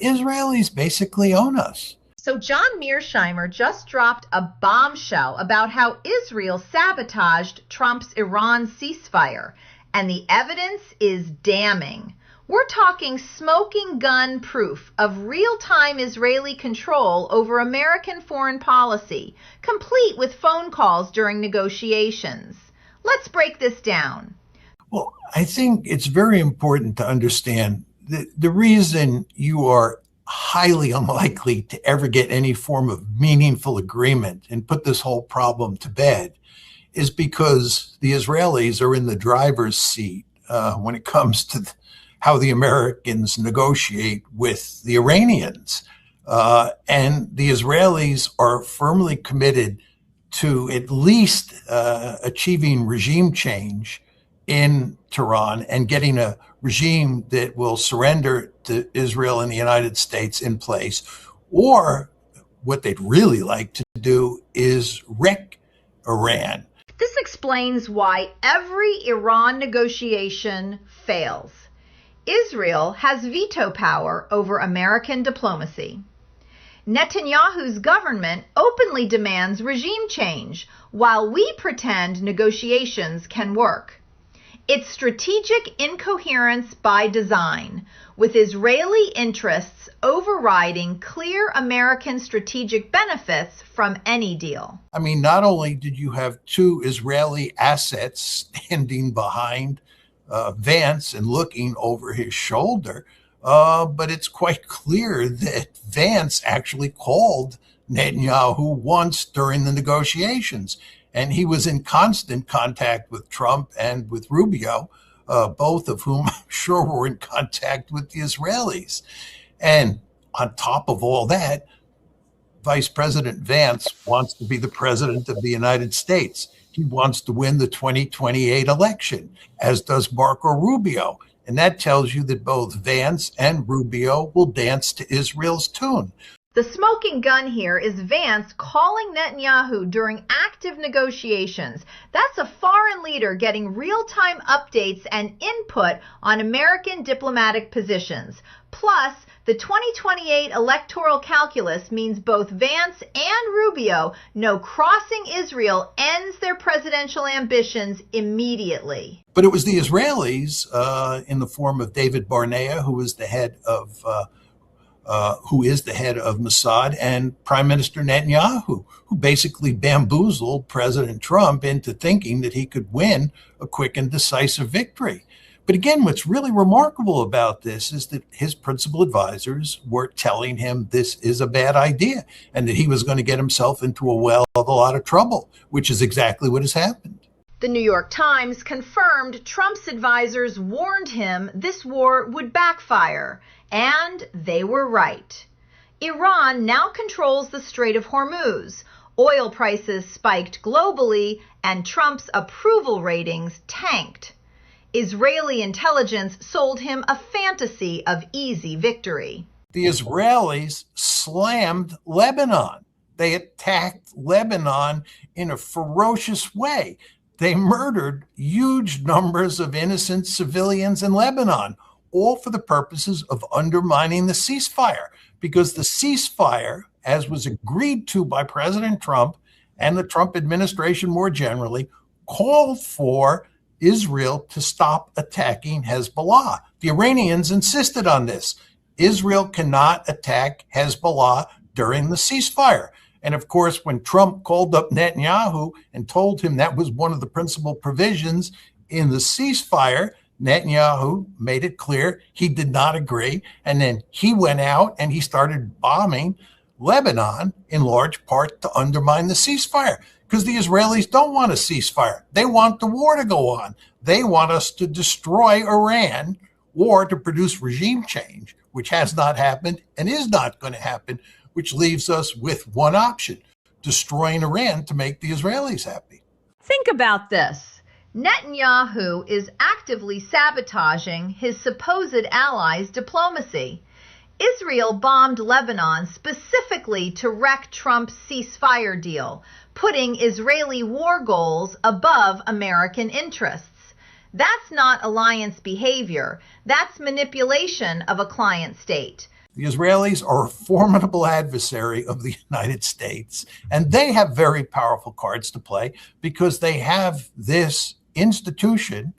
Israelis basically own us. So John Mearsheimer just dropped a bombshell about how Israel sabotaged Trump's Iran ceasefire, and the evidence is damning. We're talking smoking gun proof of real-time Israeli control over American foreign policy, complete with phone calls during negotiations. Let's break this down. Well, I think it's very important to understand that the reason you are highly unlikely to ever get any form of meaningful agreement and put this whole problem to bed is because the Israelis are in the driver's seat when it comes to how the Americans negotiate with the Iranians. And the Israelis are firmly committed to at least achieving regime change in Tehran and getting a regime that will surrender to Israel and the United States in place. Or what they'd really like to do is wreck Iran. This explains why every Iran negotiation fails. Israel has veto power over American diplomacy. Netanyahu's government openly demands regime change, while we pretend negotiations can work. It's strategic incoherence by design, with Israeli interests overriding clear American strategic benefits from any deal. I mean, not only did you have two Israeli assets standing behind Vance and looking over his shoulder, but it's quite clear that Vance actually called Netanyahu once during the negotiations. And he was in constant contact with Trump and with Rubio, both of whom I'm sure were in contact with the Israelis. And on top of all that, Vice President Vance wants to be the president of the United States. He wants to win the 2028 election, as does Marco Rubio. And that tells you that both Vance and Rubio will dance to Israel's tune. The smoking gun here is Vance calling Netanyahu during active negotiations. That's a foreign leader getting real-time updates and input on American diplomatic positions. Plus, the 2028 electoral calculus means both Vance and Rubio know crossing Israel ends their presidential ambitions immediately. But it was the Israelis, in the form of David Barnea, who is the head of Mossad, and Prime Minister Netanyahu, who basically bamboozled President Trump into thinking that he could win a quick and decisive victory. But again, what's really remarkable about this is that his principal advisors were telling him this is a bad idea and that he was going to get himself into a well of a lot of trouble, which is exactly what has happened. The New York Times confirmed Trump's advisors warned him this war would backfire, and they were right. Iran now controls the Strait of Hormuz. Oil prices spiked globally, and Trump's approval ratings tanked. Israeli intelligence sold him a fantasy of easy victory. The Israelis slammed Lebanon. They attacked Lebanon in a ferocious way. They murdered huge numbers of innocent civilians in Lebanon, all for the purposes of undermining the ceasefire, because the ceasefire, as was agreed to by President Trump and the Trump administration more generally, called for Israel to stop attacking Hezbollah. The Iranians insisted on this. Israel cannot attack Hezbollah during the ceasefire. And of course, when Trump called up Netanyahu and told him that was one of the principal provisions in the ceasefire, Netanyahu made it clear he did not agree. And then he went out and he started bombing Lebanon in large part to undermine the ceasefire, because the Israelis don't want a ceasefire. They want the war to go on. They want us to destroy Iran or to produce regime change, which has not happened and is not going to happen, which leaves us with one option: destroying Iran to make the Israelis happy. Think about this. Netanyahu is actively sabotaging his supposed allies' diplomacy. Israel bombed Lebanon specifically to wreck Trump's ceasefire deal, putting Israeli war goals above American interests. That's not alliance behavior. That's manipulation of a client state. The Israelis are a formidable adversary of the United States, and they have very powerful cards to play because they have this institution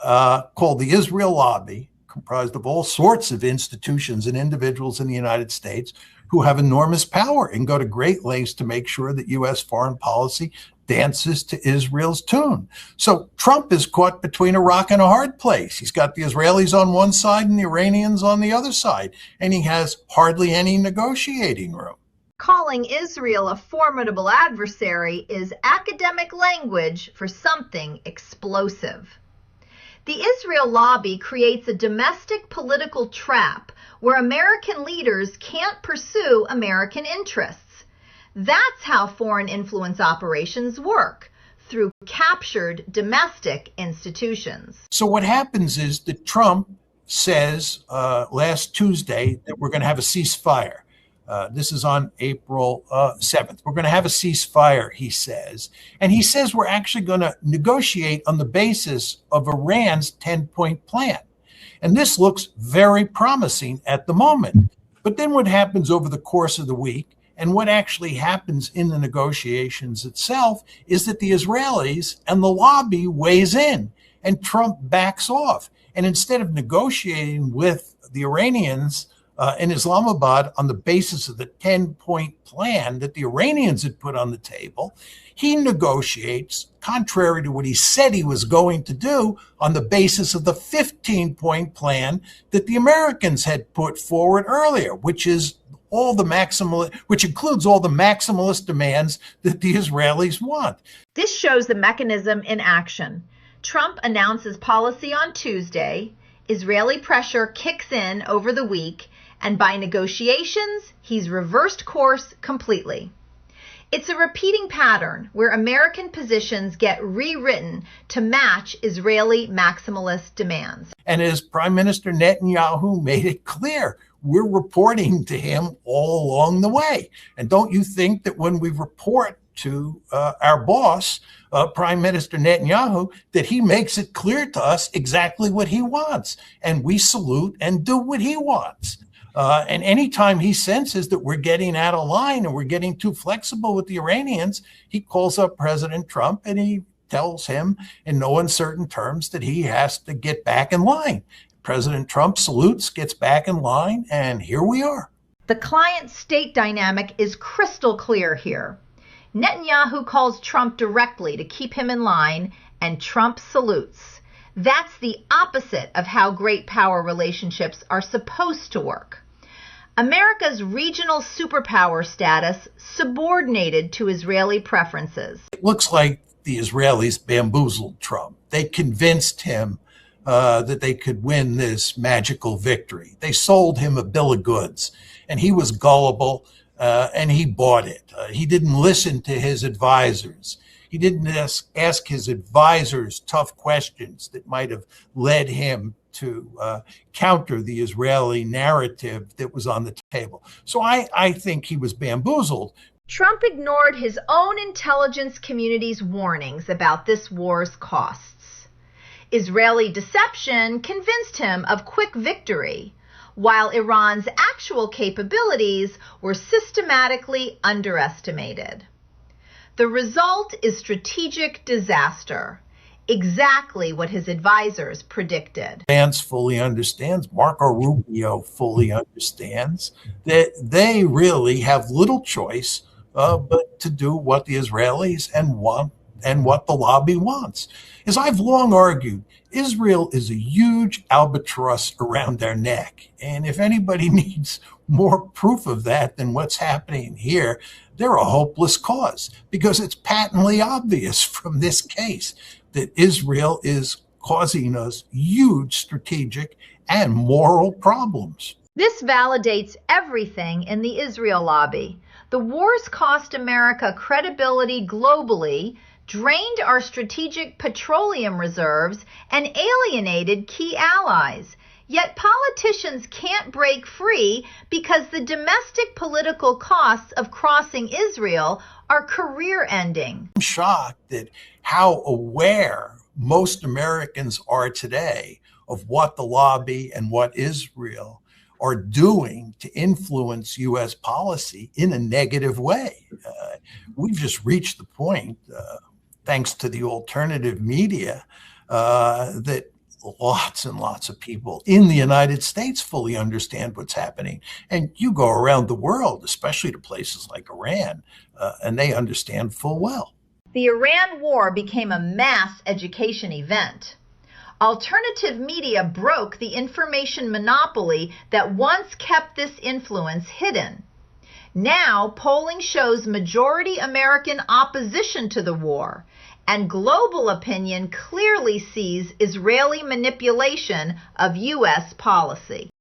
called the Israel Lobby, comprised of all sorts of institutions and individuals in the United States who have enormous power and go to great lengths to make sure that U.S. foreign policy dances to Israel's tune. So Trump is caught between a rock and a hard place. He's got the Israelis on one side and the Iranians on the other side, and he has hardly any negotiating room. Calling Israel a formidable adversary is academic language for something explosive. The Israel lobby creates a domestic political trap where American leaders can't pursue American interests. That's how foreign influence operations work, through captured domestic institutions. So what happens is that Trump says last Tuesday that we're going to have a ceasefire. This is on April 7th. We're going to have a ceasefire, he says. And he says we're actually going to negotiate on the basis of Iran's 10-point plan. And this looks very promising at the moment. But then what happens over the course of the week, and what actually happens in the negotiations itself, is that the Israelis and the lobby weighs in, and Trump backs off. And instead of negotiating with the Iranians in Islamabad on the basis of the 10-point plan that the Iranians had put on the table, he negotiates, contrary to what he said he was going to do, on the basis of the 15-point plan that the Americans had put forward earlier, which includes all the maximalist demands that the Israelis want. This shows the mechanism in action. Trump announces policy on Tuesday, Israeli pressure kicks in over the week, and by negotiations, he's reversed course completely. It's a repeating pattern where American positions get rewritten to match Israeli maximalist demands. And as Prime Minister Netanyahu made it clear, we're reporting to him all along the way. And don't you think that when we report to our boss, Prime Minister Netanyahu, that he makes it clear to us exactly what he wants, and we salute and do what he wants. And anytime he senses that we're getting out of line and we're getting too flexible with the Iranians, he calls up President Trump and he tells him in no uncertain terms that he has to get back in line. President Trump salutes, gets back in line, and here we are. The client-state dynamic is crystal clear here. Netanyahu calls Trump directly to keep him in line, and Trump salutes. That's the opposite of how great power relationships are supposed to work. America's regional superpower status subordinated to Israeli preferences. It looks like the Israelis bamboozled Trump. They convinced him that they could win this magical victory. They sold him a bill of goods, and he was gullible, and he bought it. He didn't listen to his advisors. He didn't ask his advisors tough questions that might have led him to counter the Israeli narrative that was on the table. So I think he was bamboozled. Trump ignored his own intelligence community's warnings about this war's costs. Israeli deception convinced him of quick victory, while Iran's actual capabilities were systematically underestimated. The result is strategic disaster, exactly what his advisors predicted. Vance fully understands, Marco Rubio fully understands, that they really have little choice but to do what the Israelis and what the lobby wants. As I've long argued, Israel is a huge albatross around their neck. And if anybody needs more proof of that than what's happening here, they're a hopeless cause, because it's patently obvious from this case that Israel is causing us huge strategic and moral problems. This validates everything in the Israel lobby. The wars cost America credibility globally, drained our strategic petroleum reserves, and alienated key allies. Yet politicians can't break free because the domestic political costs of crossing Israel are career-ending. I'm shocked at how aware most Americans are today of what the lobby and what Israel are doing to influence U.S. policy in a negative way. We've just reached the point, thanks to the alternative media, that lots and lots of people in the United States fully understand what's happening. And you go around the world, especially to places like Iran, and they understand full well. The Iran war became a mass education event. Alternative media broke the information monopoly that once kept this influence hidden. Now, polling shows majority American opposition to the war, and global opinion clearly sees Israeli manipulation of U.S. policy.